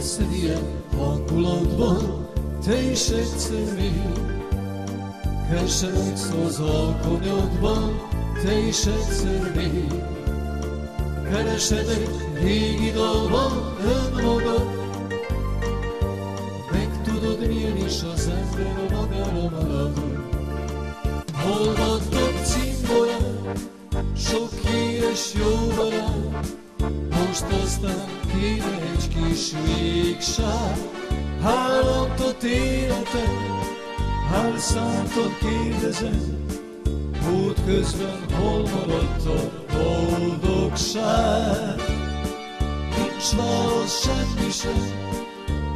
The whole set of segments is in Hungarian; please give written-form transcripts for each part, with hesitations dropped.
összed ilyen hangulatban, te is egyszer még. Keseregsz az alkonyatban, te is egyszer még. Keresed egy régi dalban önmagad, meg tudod milyen is az ember a magára marad. Hol vannak cimborák, sok híres jó barát, most aztán kéne egy kis végság. Hálomtott életem, hálszántot kérdezem, útközben hol maradt a boldogság? Nincs válasz semmi sem,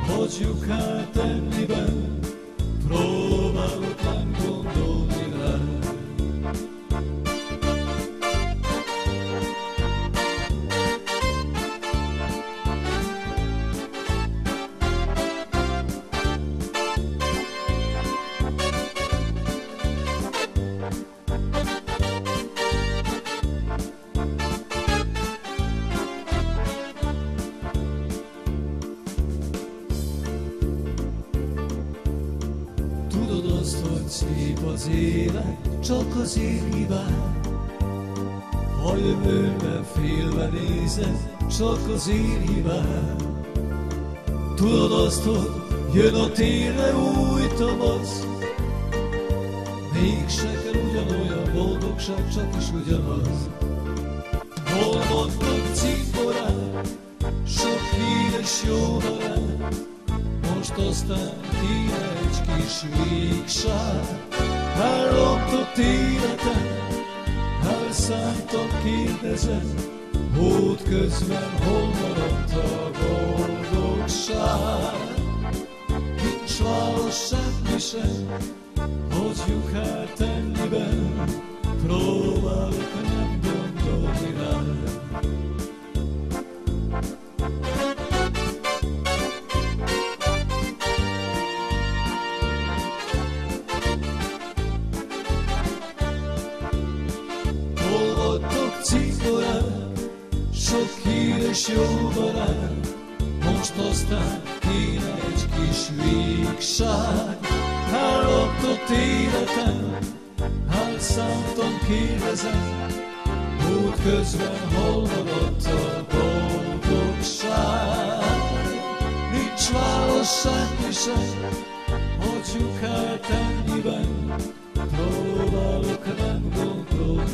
hagyjuk hát ennyiben, próbálok nem gondolni rá. Tudod azt, hogy szép az élet, csak az én hibám. Ha jövőben félve nézed, csak az én hibám. Tudod azt, hogy jön a térre új tavasz, mégse kell ugyanolyan boldogság, csak is ugyanaz. Hol vannak cimborák, sok híres jó barát, most aztán kéne egy kis végság. Hálomtott életem, hálszántan kérdezem, útközben hol maradt a boldogság? Nincs válasz semmi sem, hagyjuk hát ennyiben, próbálok nem gondolni rá. Hol vagytok cimborák, sok híres jó barát, most aztán kéne egy kis végság. Hálomtott életem, hálszántan kérdezem, útközben hol maradt a boldogság? Nincs válasz semmi sem, hagyjuk hát ennyiben, próbálok nem gondolni.